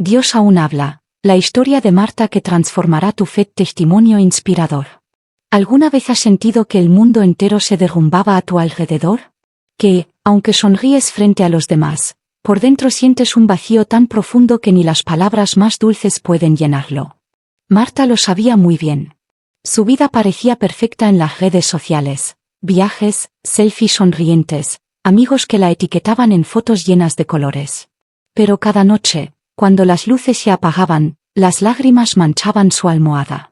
Dios aún habla, la historia de Marta que transformará tu fe. Testimonio inspirador. ¿Alguna vez has sentido que el mundo entero se derrumbaba a tu alrededor? Que, aunque sonríes frente a los demás, por dentro sientes un vacío tan profundo que ni las palabras más dulces pueden llenarlo. Marta lo sabía muy bien. Su vida parecía perfecta en las redes sociales. Viajes, selfies sonrientes, amigos que la etiquetaban en fotos llenas de colores. Pero cada noche, cuando las luces se apagaban, las lágrimas manchaban su almohada.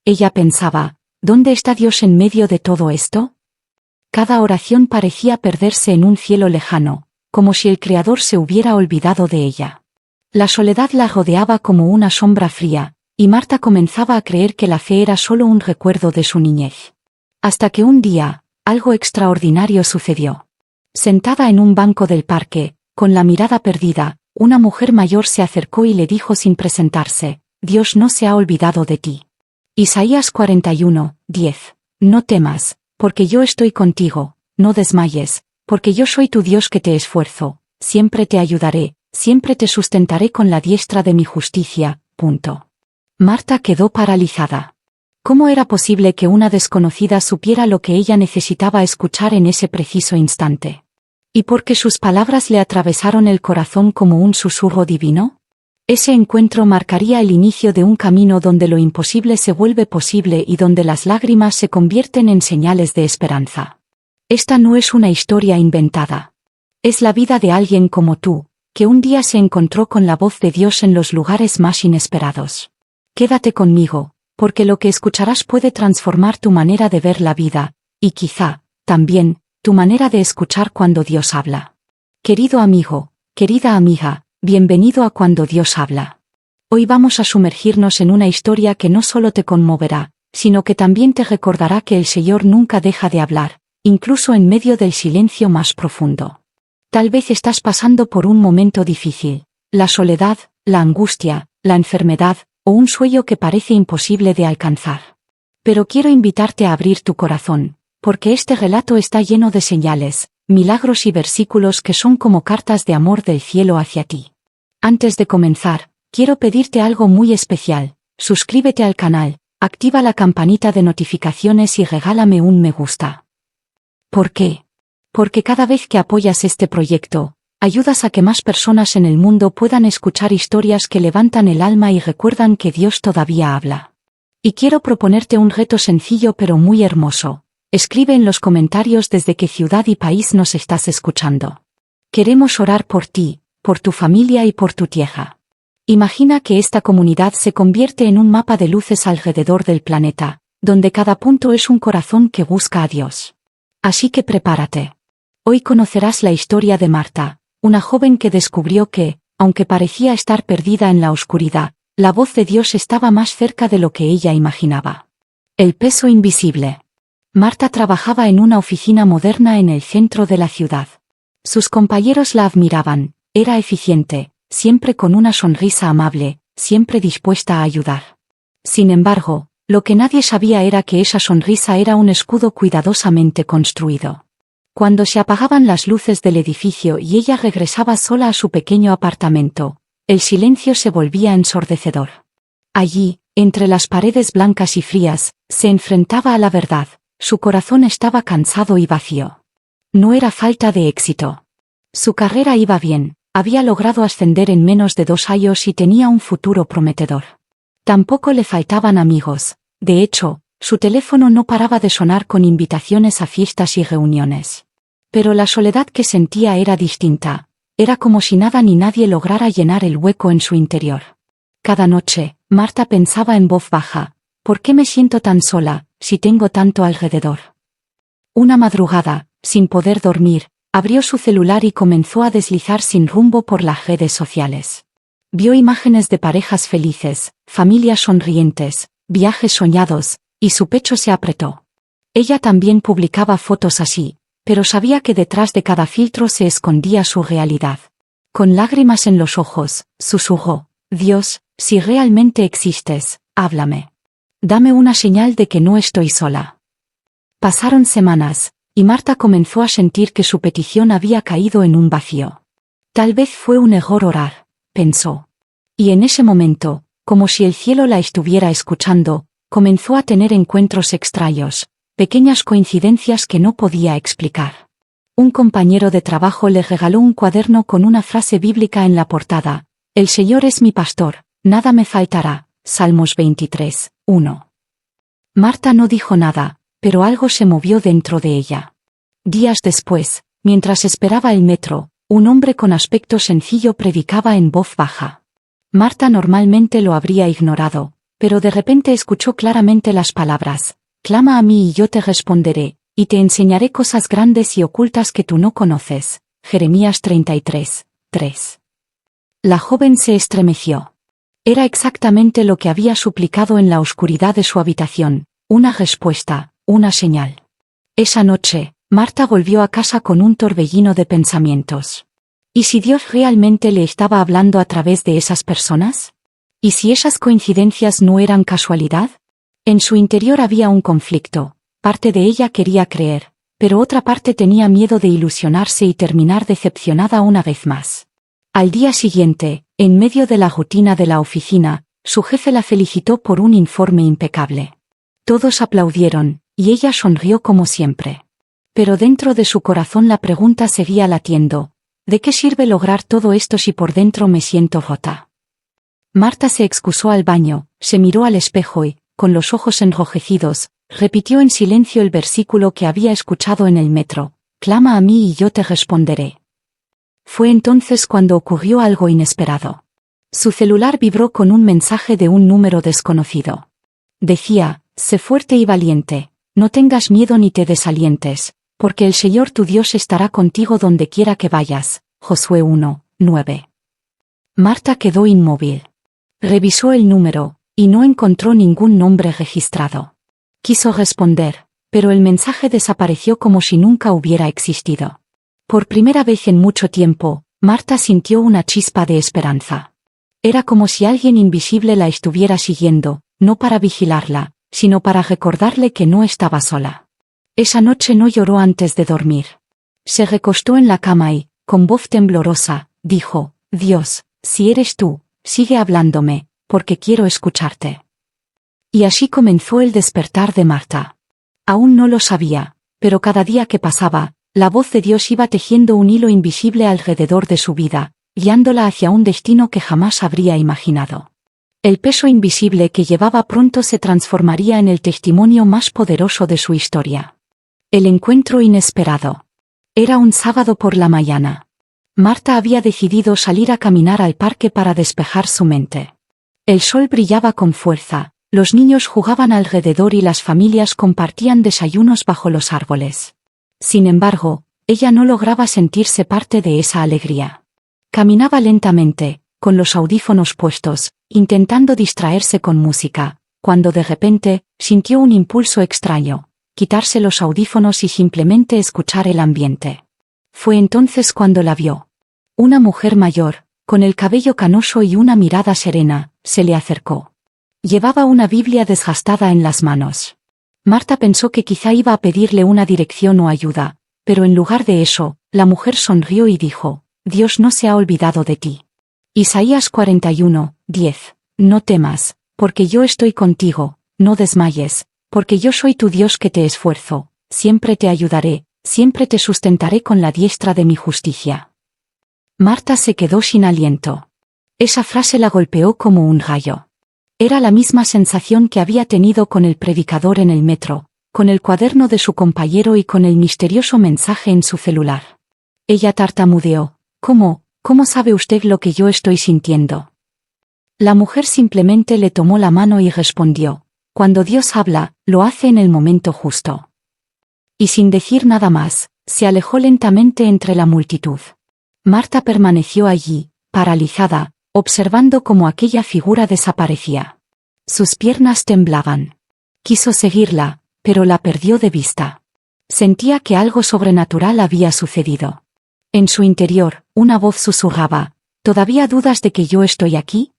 Ella pensaba, ¿dónde está Dios en medio de todo esto? Cada oración parecía perderse en un cielo lejano, como si el Creador se hubiera olvidado de ella. La soledad la rodeaba como una sombra fría, y Marta comenzaba a creer que la fe era solo un recuerdo de su niñez. Hasta que un día, algo extraordinario sucedió. Sentada en un banco del parque, con la mirada perdida, una mujer mayor se acercó y le dijo sin presentarse, «Dios no se ha olvidado de ti». Isaías 41:10. No temas, porque yo estoy contigo, no desmayes, porque yo soy tu Dios que te esfuerzo, siempre te ayudaré, siempre te sustentaré con la diestra de mi justicia. Marta quedó paralizada. ¿Cómo era posible que una desconocida supiera lo que ella necesitaba escuchar en ese preciso instante? ¿Y por qué sus palabras le atravesaron el corazón como un susurro divino? Ese encuentro marcaría el inicio de un camino donde lo imposible se vuelve posible y donde las lágrimas se convierten en señales de esperanza. Esta no es una historia inventada. Es la vida de alguien como tú, que un día se encontró con la voz de Dios en los lugares más inesperados. Quédate conmigo, porque lo que escucharás puede transformar tu manera de ver la vida, y quizá, también, tu manera de escuchar cuando Dios habla. Querido amigo, querida amiga, bienvenido a Cuando Dios habla. Hoy vamos a sumergirnos en una historia que no solo te conmoverá, sino que también te recordará que el Señor nunca deja de hablar, incluso en medio del silencio más profundo. Tal vez estás pasando por un momento difícil, la soledad, la angustia, la enfermedad, o un sueño que parece imposible de alcanzar. Pero quiero invitarte a abrir tu corazón, porque este relato está lleno de señales, milagros y versículos que son como cartas de amor del cielo hacia ti. Antes de comenzar, quiero pedirte algo muy especial: suscríbete al canal, activa la campanita de notificaciones y regálame un me gusta. ¿Por qué? Porque cada vez que apoyas este proyecto, ayudas a que más personas en el mundo puedan escuchar historias que levantan el alma y recuerdan que Dios todavía habla. Y quiero proponerte un reto sencillo pero muy hermoso. Escribe en los comentarios desde qué ciudad y país nos estás escuchando. Queremos orar por ti, por tu familia y por tu tierra. Imagina que esta comunidad se convierte en un mapa de luces alrededor del planeta, donde cada punto es un corazón que busca a Dios. Así que prepárate. Hoy conocerás la historia de Marta, una joven que descubrió que, aunque parecía estar perdida en la oscuridad, la voz de Dios estaba más cerca de lo que ella imaginaba. El peso invisible. Marta trabajaba en una oficina moderna en el centro de la ciudad. Sus compañeros la admiraban, era eficiente, siempre con una sonrisa amable, siempre dispuesta a ayudar. Sin embargo, lo que nadie sabía era que esa sonrisa era un escudo cuidadosamente construido. Cuando se apagaban las luces del edificio y ella regresaba sola a su pequeño apartamento, el silencio se volvía ensordecedor. Allí, entre las paredes blancas y frías, se enfrentaba a la verdad: su corazón estaba cansado y vacío. No era falta de éxito. Su carrera iba bien, había logrado ascender en menos de 2 años y tenía un futuro prometedor. Tampoco le faltaban amigos, de hecho, su teléfono no paraba de sonar con invitaciones a fiestas y reuniones. Pero la soledad que sentía era distinta, era como si nada ni nadie lograra llenar el hueco en su interior. Cada noche, Marta pensaba en voz baja: ¿por qué me siento tan sola, si tengo tanto alrededor? Una madrugada, sin poder dormir, abrió su celular y comenzó a deslizar sin rumbo por las redes sociales. Vio imágenes de parejas felices, familias sonrientes, viajes soñados, y su pecho se apretó. Ella también publicaba fotos así, pero sabía que detrás de cada filtro se escondía su realidad. Con lágrimas en los ojos, susurró: Dios, si realmente existes, háblame. Dame una señal de que no estoy sola. Pasaron semanas, y Marta comenzó a sentir que su petición había caído en un vacío. Tal vez fue un error orar, pensó. Y en ese momento, como si el cielo la estuviera escuchando, comenzó a tener encuentros extraños, pequeñas coincidencias que no podía explicar. Un compañero de trabajo le regaló un cuaderno con una frase bíblica en la portada: «El Señor es mi pastor, nada me faltará». Salmos 23, 1. Marta no dijo nada, pero algo se movió dentro de ella. Días después, mientras esperaba el metro, un hombre con aspecto sencillo predicaba en voz baja. Marta normalmente lo habría ignorado, pero de repente escuchó claramente las palabras: «Clama a mí y yo te responderé, y te enseñaré cosas grandes y ocultas que tú no conoces». Jeremías 33, 3. La joven se estremeció. Era exactamente lo que había suplicado en la oscuridad de su habitación, una respuesta, una señal. Esa noche, Marta volvió a casa con un torbellino de pensamientos. ¿Y si Dios realmente le estaba hablando a través de esas personas? ¿Y si esas coincidencias no eran casualidad? En su interior había un conflicto. Parte de ella quería creer, pero otra parte tenía miedo de ilusionarse y terminar decepcionada una vez más. Al día siguiente, en medio de la rutina de la oficina, su jefe la felicitó por un informe impecable. Todos aplaudieron, y ella sonrió como siempre. Pero dentro de su corazón la pregunta seguía latiendo: ¿de qué sirve lograr todo esto si por dentro me siento rota? Marta se excusó al baño, se miró al espejo y, con los ojos enrojecidos, repitió en silencio el versículo que había escuchado en el metro: «Clama a mí y yo te responderé». Fue entonces cuando ocurrió algo inesperado. Su celular vibró con un mensaje de un número desconocido. Decía: «Sé fuerte y valiente, no tengas miedo ni te desalientes, porque el Señor tu Dios estará contigo donde quiera que vayas». Josué 1, 9. Marta quedó inmóvil. Revisó el número, y no encontró ningún nombre registrado. Quiso responder, pero el mensaje desapareció como si nunca hubiera existido. Por primera vez en mucho tiempo, Marta sintió una chispa de esperanza. Era como si alguien invisible la estuviera siguiendo, no para vigilarla, sino para recordarle que no estaba sola. Esa noche no lloró antes de dormir. Se recostó en la cama y, con voz temblorosa, dijo: «Dios, si eres tú, sigue hablándome, porque quiero escucharte». Y así comenzó el despertar de Marta. Aún no lo sabía, pero cada día que pasaba, la voz de Dios iba tejiendo un hilo invisible alrededor de su vida, guiándola hacia un destino que jamás habría imaginado. El peso invisible que llevaba pronto se transformaría en el testimonio más poderoso de su historia. El encuentro inesperado. Era un sábado por la mañana. Marta había decidido salir a caminar al parque para despejar su mente. El sol brillaba con fuerza, los niños jugaban alrededor y las familias compartían desayunos bajo los árboles. Sin embargo, ella no lograba sentirse parte de esa alegría. Caminaba lentamente, con los audífonos puestos, intentando distraerse con música, cuando de repente, sintió un impulso extraño: quitarse los audífonos y simplemente escuchar el ambiente. Fue entonces cuando la vio. Una mujer mayor, con el cabello canoso y una mirada serena, se le acercó. Llevaba una Biblia desgastada en las manos. Marta pensó que quizá iba a pedirle una dirección o ayuda, pero en lugar de eso, la mujer sonrió y dijo: «Dios no se ha olvidado de ti». Isaías 41, 10. «No temas, porque yo estoy contigo, no desmayes, porque yo soy tu Dios que te esfuerzo, siempre te ayudaré, siempre te sustentaré con la diestra de mi justicia». Marta se quedó sin aliento. Esa frase la golpeó como un rayo. Era la misma sensación que había tenido con el predicador en el metro, con el cuaderno de su compañero y con el misterioso mensaje en su celular. Ella tartamudeó: «¿Cómo sabe usted lo que yo estoy sintiendo?». La mujer simplemente le tomó la mano y respondió: «Cuando Dios habla, lo hace en el momento justo». Y sin decir nada más, se alejó lentamente entre la multitud. Marta permaneció allí, paralizada, observando cómo aquella figura desaparecía. Sus piernas temblaban. Quiso seguirla, pero la perdió de vista. Sentía que algo sobrenatural había sucedido. En su interior, una voz susurraba: «¿Todavía dudas de que yo estoy aquí?».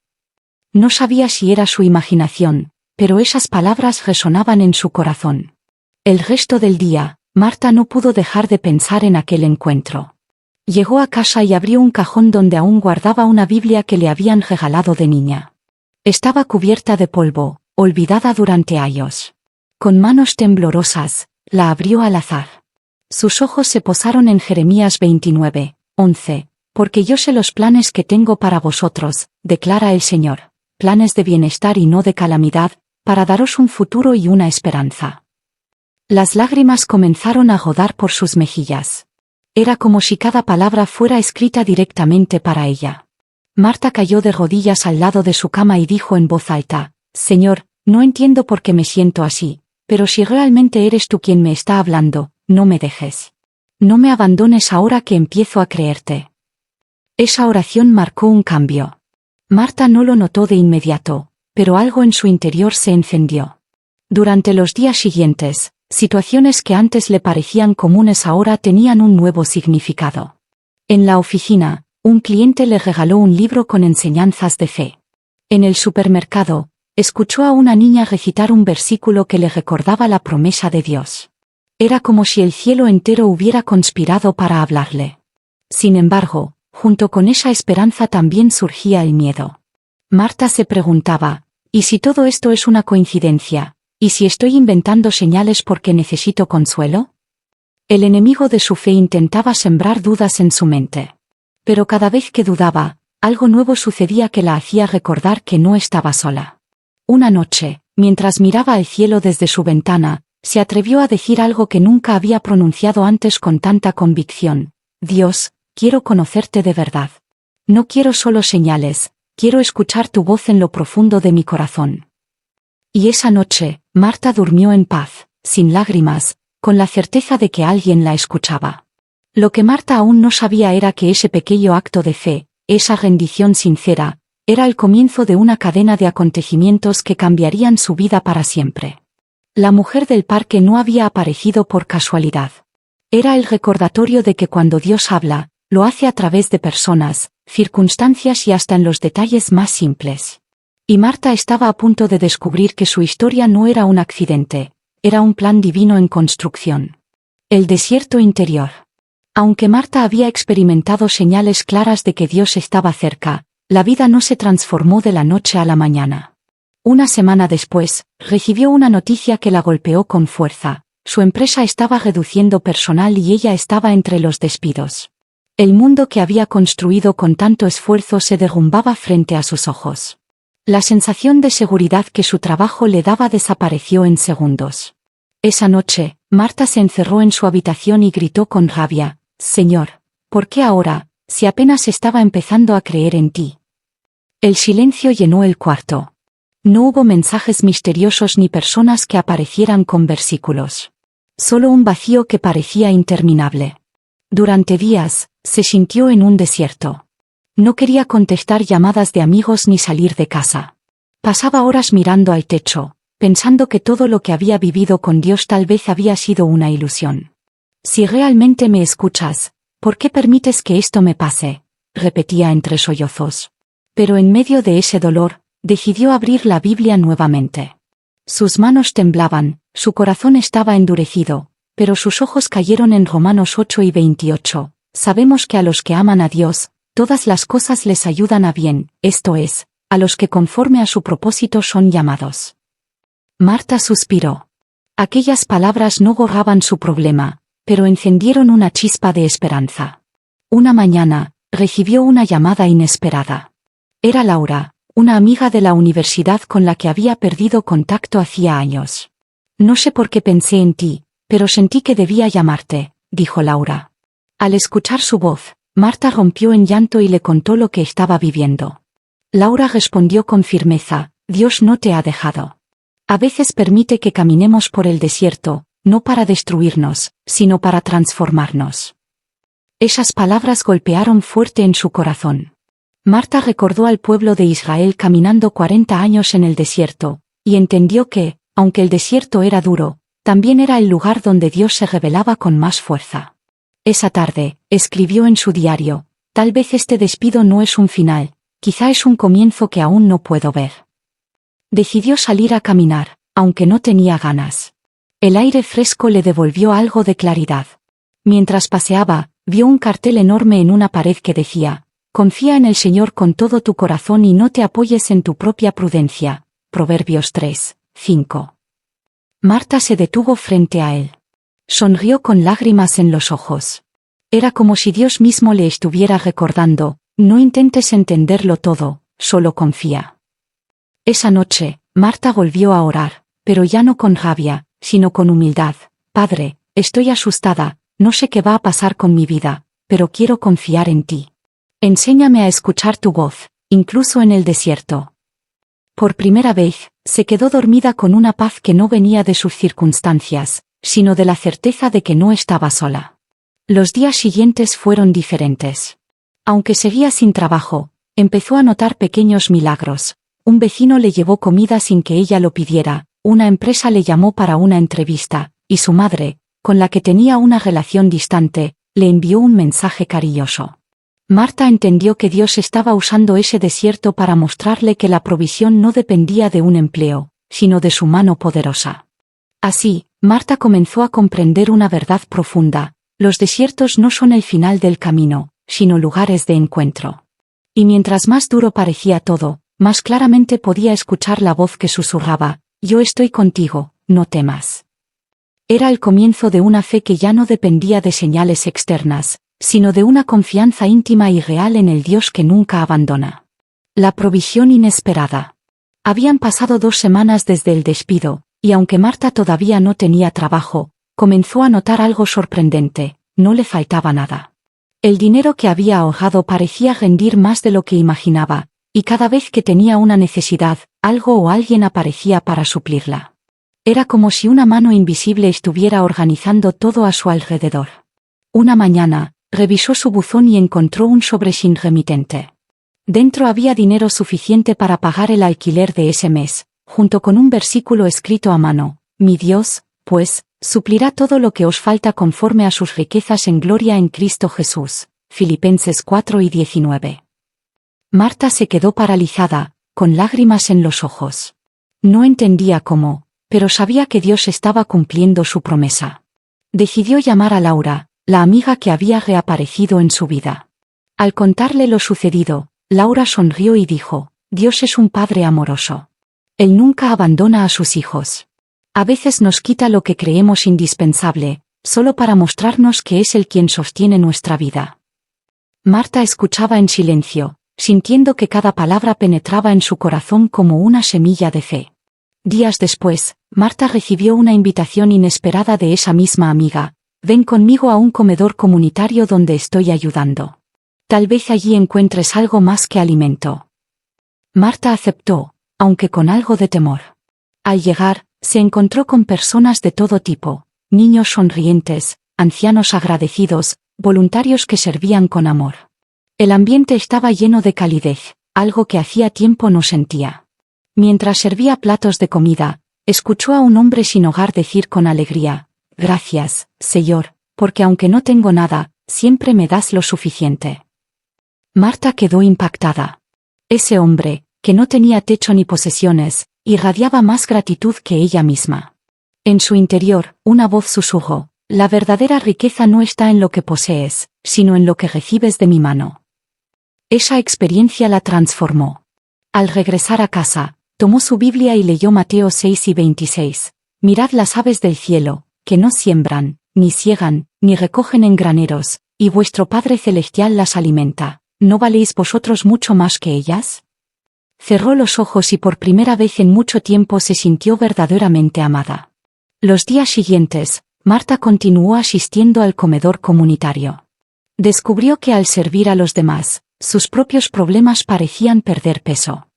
No sabía si era su imaginación, pero esas palabras resonaban en su corazón. El resto del día, Marta no pudo dejar de pensar en aquel encuentro. Llegó a casa y abrió un cajón donde aún guardaba una Biblia que le habían regalado de niña. Estaba cubierta de polvo, olvidada durante años. Con manos temblorosas, la abrió al azar. Sus ojos se posaron en Jeremías 29:11, porque yo sé los planes que tengo para vosotros, declara el Señor, planes de bienestar y no de calamidad, para daros un futuro y una esperanza. Las lágrimas comenzaron a rodar por sus mejillas. Era como si cada palabra fuera escrita directamente para ella. Marta cayó de rodillas al lado de su cama y dijo en voz alta: Señor, no entiendo por qué me siento así, pero si realmente eres tú quien me está hablando, no me dejes. No me abandones ahora que empiezo a creerte. Esa oración marcó un cambio. Marta no lo notó de inmediato, pero algo en su interior se encendió. Durante los días siguientes, situaciones que antes le parecían comunes ahora tenían un nuevo significado. En la oficina, un cliente le regaló un libro con enseñanzas de fe. En el supermercado, escuchó a una niña recitar un versículo que le recordaba la promesa de Dios. Era como si el cielo entero hubiera conspirado para hablarle. Sin embargo, junto con esa esperanza también surgía el miedo. Marta se preguntaba: ¿y si todo esto es una coincidencia? ¿Y si estoy inventando señales porque necesito consuelo? El enemigo de su fe intentaba sembrar dudas en su mente. Pero cada vez que dudaba, algo nuevo sucedía que la hacía recordar que no estaba sola. Una noche, mientras miraba al cielo desde su ventana, se atrevió a decir algo que nunca había pronunciado antes con tanta convicción: Dios, quiero conocerte de verdad. No quiero solo señales, quiero escuchar tu voz en lo profundo de mi corazón. Y esa noche, Marta durmió en paz, sin lágrimas, con la certeza de que alguien la escuchaba. Lo que Marta aún no sabía era que ese pequeño acto de fe, esa rendición sincera, era el comienzo de una cadena de acontecimientos que cambiarían su vida para siempre. La mujer del parque no había aparecido por casualidad. Era el recordatorio de que cuando Dios habla, lo hace a través de personas, circunstancias y hasta en los detalles más simples. Y Marta estaba a punto de descubrir que su historia no era un accidente, era un plan divino en construcción. El desierto interior. Aunque Marta había experimentado señales claras de que Dios estaba cerca, la vida no se transformó de la noche a la mañana. Una semana después, recibió una noticia que la golpeó con fuerza: su empresa estaba reduciendo personal y ella estaba entre los despidos. El mundo que había construido con tanto esfuerzo se derrumbaba frente a sus ojos. La sensación de seguridad que su trabajo le daba desapareció en segundos. Esa noche, Marta se encerró en su habitación y gritó con rabia: Señor, ¿por qué ahora, si apenas estaba empezando a creer en ti? El silencio llenó el cuarto. No hubo mensajes misteriosos ni personas que aparecieran con versículos. Solo un vacío que parecía interminable. Durante días, se sintió en un desierto. No quería contestar llamadas de amigos ni salir de casa. Pasaba horas mirando al techo, pensando que todo lo que había vivido con Dios tal vez había sido una ilusión. Si realmente me escuchas, ¿por qué permites que esto me pase?, repetía entre sollozos. Pero en medio de ese dolor, decidió abrir la Biblia nuevamente. Sus manos temblaban, su corazón estaba endurecido, pero sus ojos cayeron en Romanos 8:28. Sabemos que a los que aman a Dios, todas las cosas les ayudan a bien, esto es, a los que conforme a su propósito son llamados. Marta suspiró. Aquellas palabras no borraban su problema, pero encendieron una chispa de esperanza. Una mañana, recibió una llamada inesperada. Era Laura, una amiga de la universidad con la que había perdido contacto hacía años. No sé por qué pensé en ti, pero sentí que debía llamarte, dijo Laura. Al escuchar su voz, Marta rompió en llanto y le contó lo que estaba viviendo. Laura respondió con firmeza: Dios no te ha dejado. A veces permite que caminemos por el desierto, no para destruirnos, sino para transformarnos. Esas palabras golpearon fuerte en su corazón. Marta recordó al pueblo de Israel caminando 40 años en el desierto, y entendió que, aunque el desierto era duro, también era el lugar donde Dios se revelaba con más fuerza. Esa tarde, escribió en su diario: tal vez este despido no es un final, quizá es un comienzo que aún no puedo ver. Decidió salir a caminar, aunque no tenía ganas. El aire fresco le devolvió algo de claridad. Mientras paseaba, vio un cartel enorme en una pared que decía: confía en el Señor con todo tu corazón y no te apoyes en tu propia prudencia. Proverbios 3, 5. Marta se detuvo frente a él. Sonrió con lágrimas en los ojos. Era como si Dios mismo le estuviera recordando: no intentes entenderlo todo, solo confía. Esa noche, Marta volvió a orar, pero ya no con rabia, sino con humildad. Padre, estoy asustada, no sé qué va a pasar con mi vida, pero quiero confiar en ti. Enséñame a escuchar tu voz, incluso en el desierto. Por primera vez, se quedó dormida con una paz que no venía de sus circunstancias, sino de la certeza de que no estaba sola. Los días siguientes fueron diferentes. Aunque seguía sin trabajo, empezó a notar pequeños milagros. Un vecino le llevó comida sin que ella lo pidiera, una empresa le llamó para una entrevista, y su madre, con la que tenía una relación distante, le envió un mensaje cariñoso. Marta entendió que Dios estaba usando ese desierto para mostrarle que la provisión no dependía de un empleo, sino de su mano poderosa. Así, Marta comenzó a comprender una verdad profunda: los desiertos no son el final del camino, sino lugares de encuentro. Y mientras más duro parecía todo, más claramente podía escuchar la voz que susurraba: yo estoy contigo, no temas. Era el comienzo de una fe que ya no dependía de señales externas, sino de una confianza íntima y real en el Dios que nunca abandona. La provisión inesperada. Habían pasado 2 semanas desde el despido, y aunque Marta todavía no tenía trabajo, comenzó a notar algo sorprendente: no le faltaba nada. El dinero que había ahorrado parecía rendir más de lo que imaginaba, y cada vez que tenía una necesidad, algo o alguien aparecía para suplirla. Era como si una mano invisible estuviera organizando todo a su alrededor. Una mañana, revisó su buzón y encontró un sobre sin remitente. Dentro había dinero suficiente para pagar el alquiler de ese mes, junto con un versículo escrito a mano: mi Dios, pues, suplirá todo lo que os falta conforme a sus riquezas en gloria en Cristo Jesús. Filipenses 4:19. Marta se quedó paralizada, con lágrimas en los ojos. No entendía cómo, pero sabía que Dios estaba cumpliendo su promesa. Decidió llamar a Laura, la amiga que había reaparecido en su vida. Al contarle lo sucedido, Laura sonrió y dijo: Dios es un padre amoroso. Él nunca abandona a sus hijos. A veces nos quita lo que creemos indispensable, solo para mostrarnos que es Él quien sostiene nuestra vida. Marta escuchaba en silencio, sintiendo que cada palabra penetraba en su corazón como una semilla de fe. Días después, Marta recibió una invitación inesperada de esa misma amiga: ven conmigo a un comedor comunitario donde estoy ayudando. Tal vez allí encuentres algo más que alimento. Marta aceptó, aunque con algo de temor. Al llegar, se encontró con personas de todo tipo: niños sonrientes, ancianos agradecidos, voluntarios que servían con amor. El ambiente estaba lleno de calidez, algo que hacía tiempo no sentía. Mientras servía platos de comida, escuchó a un hombre sin hogar decir con alegría: gracias, Señor, porque aunque no tengo nada, siempre me das lo suficiente. Marta quedó impactada. Ese hombre, que no tenía techo ni posesiones, irradiaba más gratitud que ella misma. En su interior, una voz susurró: la verdadera riqueza no está en lo que posees, sino en lo que recibes de mi mano. Esa experiencia la transformó. Al regresar a casa, tomó su Biblia y leyó Mateo 6:26. Mirad las aves del cielo, que no siembran, ni siegan, ni recogen en graneros, y vuestro Padre Celestial las alimenta. ¿No valéis vosotros mucho más que ellas? Cerró los ojos y por primera vez en mucho tiempo se sintió verdaderamente amada. Los días siguientes, Marta continuó asistiendo al comedor comunitario. Descubrió que al servir a los demás, sus propios problemas parecían perder peso.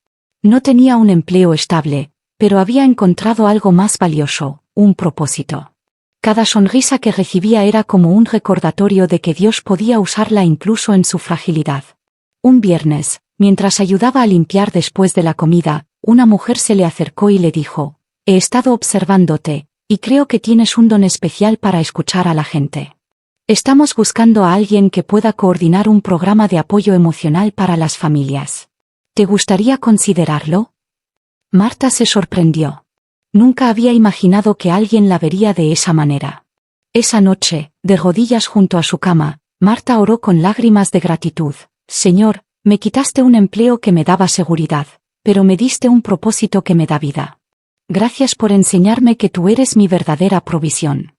No tenía un empleo estable, pero había encontrado algo más valioso: un propósito. Cada sonrisa que recibía era como un recordatorio de que Dios podía usarla incluso en su fragilidad. Un viernes, mientras ayudaba a limpiar después de la comida, una mujer se le acercó y le dijo: he estado observándote, y creo que tienes un don especial para escuchar a la gente. Estamos buscando a alguien que pueda coordinar un programa de apoyo emocional para las familias. ¿Te gustaría considerarlo? Marta se sorprendió. Nunca había imaginado que alguien la vería de esa manera. Esa noche, de rodillas junto a su cama, Marta oró con lágrimas de gratitud. Señor, me quitaste un empleo que me daba seguridad, pero me diste un propósito que me da vida. Gracias por enseñarme que tú eres mi verdadera provisión.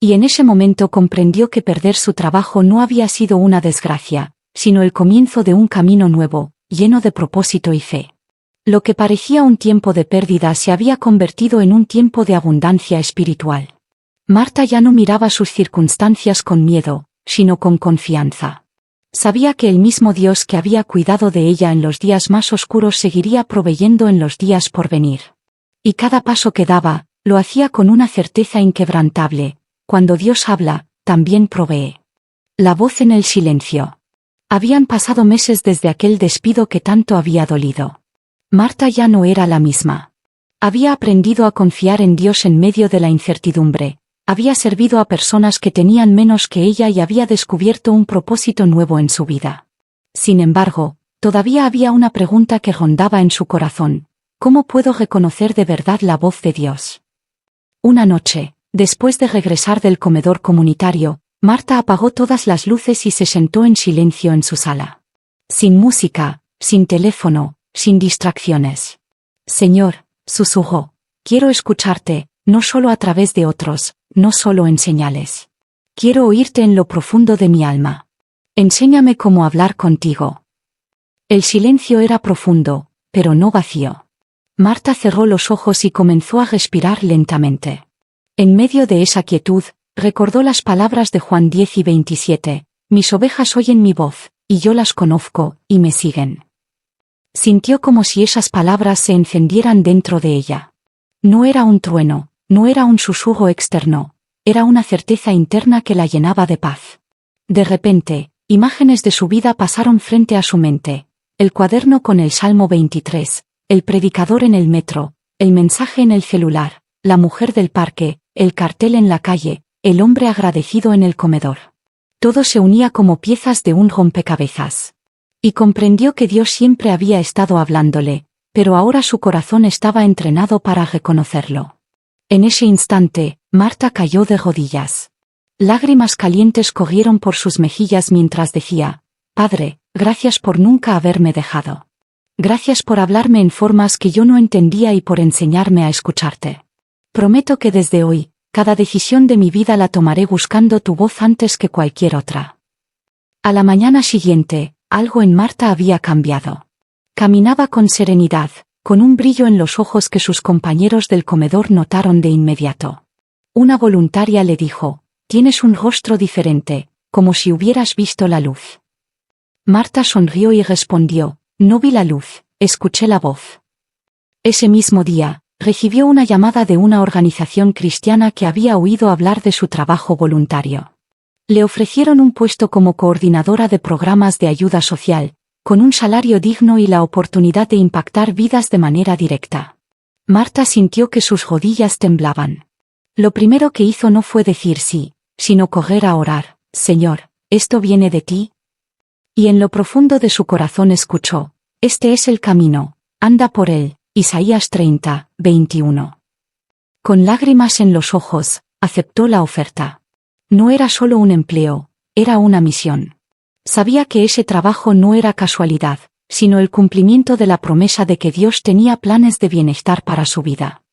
Y en ese momento comprendió que perder su trabajo no había sido una desgracia, sino el comienzo de un camino nuevo, lleno de propósito y fe. Lo que parecía un tiempo de pérdida se había convertido en un tiempo de abundancia espiritual. Marta ya no miraba sus circunstancias con miedo, sino con confianza. Sabía que el mismo Dios que había cuidado de ella en los días más oscuros seguiría proveyendo en los días por venir. Y cada paso que daba, lo hacía con una certeza inquebrantable: cuando Dios habla, también provee. La voz en el silencio. Habían pasado meses desde aquel despido que tanto había dolido. Marta ya no era la misma. Había aprendido a confiar en Dios en medio de la incertidumbre, había servido a personas que tenían menos que ella y había descubierto un propósito nuevo en su vida. Sin embargo, todavía había una pregunta que rondaba en su corazón: ¿cómo puedo reconocer de verdad la voz de Dios? Una noche, después de regresar del comedor comunitario, Marta apagó todas las luces y se sentó en silencio en su sala. Sin música, sin teléfono, sin distracciones. Señor, susurró, quiero escucharte, no solo a través de otros, no solo en señales. Quiero oírte en lo profundo de mi alma. Enséñame cómo hablar contigo. El silencio era profundo, pero no vacío. Marta cerró los ojos y comenzó a respirar lentamente. En medio de esa quietud, recordó las palabras de Juan 10 y 27, mis ovejas oyen mi voz, y yo las conozco, y me siguen. Sintió como si esas palabras se encendieran dentro de ella. No era un trueno, no era un susurro externo, era una certeza interna que la llenaba de paz. De repente, imágenes de su vida pasaron frente a su mente: el cuaderno con el Salmo 23, el predicador en el metro, el mensaje en el celular, la mujer del parque, el cartel en la calle, el hombre agradecido en el comedor. Todo se unía como piezas de un rompecabezas. Y comprendió que Dios siempre había estado hablándole, pero ahora su corazón estaba entrenado para reconocerlo. En ese instante, Marta cayó de rodillas. Lágrimas calientes corrieron por sus mejillas mientras decía: Padre, gracias por nunca haberme dejado. Gracias por hablarme en formas que yo no entendía y por enseñarme a escucharte. Prometo que desde hoy, cada decisión de mi vida la tomaré buscando tu voz antes que cualquier otra. A la mañana siguiente, algo en Marta había cambiado. Caminaba con serenidad, con un brillo en los ojos que sus compañeros del comedor notaron de inmediato. Una voluntaria le dijo: tienes un rostro diferente, como si hubieras visto la luz. Marta sonrió y respondió: no vi la luz, escuché la voz. Ese mismo día, recibió una llamada de una organización cristiana que había oído hablar de su trabajo voluntario. Le ofrecieron un puesto como coordinadora de programas de ayuda social, con un salario digno y la oportunidad de impactar vidas de manera directa. Marta sintió que sus rodillas temblaban. Lo primero que hizo no fue decir sí, sino correr a orar: Señor, ¿esto viene de ti? Y en lo profundo de su corazón escuchó: este es el camino, anda por él. Isaías 30, 21. Con lágrimas en los ojos, aceptó la oferta. No era solo un empleo, era una misión. Sabía que ese trabajo no era casualidad, sino el cumplimiento de la promesa de que Dios tenía planes de bienestar para su vida.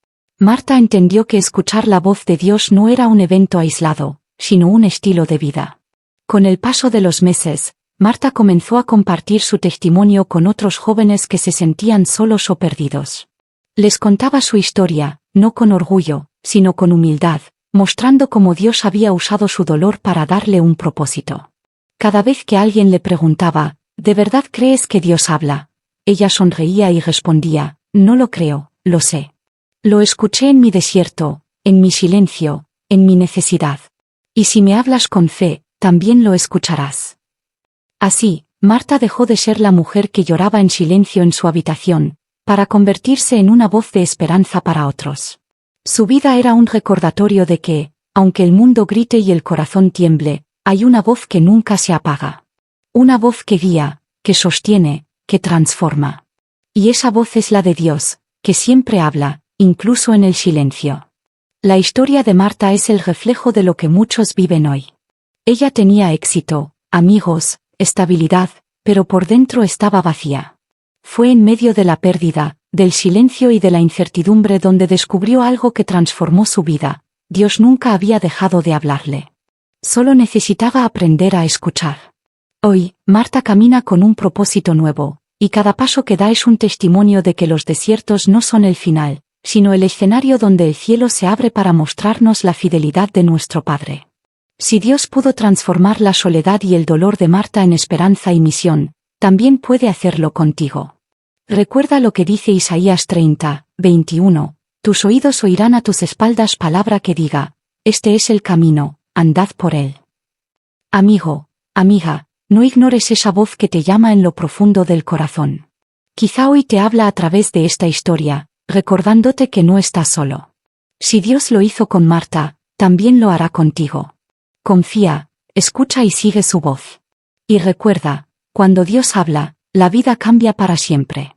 Marta entendió que escuchar la voz de Dios no era un evento aislado, sino un estilo de vida. Con el paso de los meses, Marta comenzó a compartir su testimonio con otros jóvenes que se sentían solos o perdidos. Les contaba su historia, no con orgullo, sino con humildad, mostrando cómo Dios había usado su dolor para darle un propósito. Cada vez que alguien le preguntaba: ¿de verdad crees que Dios habla?, ella sonreía y respondía: no lo creo, lo sé. Lo escuché en mi desierto, en mi silencio, en mi necesidad. Y si me hablas con fe, también lo escucharás. Así, Marta dejó de ser la mujer que lloraba en silencio en su habitación, para convertirse en una voz de esperanza para otros. Su vida era un recordatorio de que, aunque el mundo grite y el corazón tiemble, hay una voz que nunca se apaga. Una voz que guía, que sostiene, que transforma. Y esa voz es la de Dios, que siempre habla, incluso en el silencio. La historia de Marta es el reflejo de lo que muchos viven hoy. Ella tenía éxito, amigos, estabilidad, pero por dentro estaba vacía. Fue en medio de la pérdida, del silencio y de la incertidumbre donde descubrió algo que transformó su vida. Dios nunca había dejado de hablarle. Solo necesitaba aprender a escuchar. Hoy, Marta camina con un propósito nuevo, y cada paso que da es un testimonio de que los desiertos no son el final, sino el escenario donde el cielo se abre para mostrarnos la fidelidad de nuestro Padre. Si Dios pudo transformar la soledad y el dolor de Marta en esperanza y misión, también puede hacerlo contigo. Recuerda lo que dice Isaías 30, 21, tus oídos oirán a tus espaldas palabra que diga, este es el camino, andad por él. Amigo, amiga, no ignores esa voz que te llama en lo profundo del corazón. Quizá hoy te habla a través de esta historia, recordándote que no estás solo. Si Dios lo hizo con Marta, también lo hará contigo. Confía, escucha y sigue su voz. Y recuerda, cuando Dios habla, la vida cambia para siempre.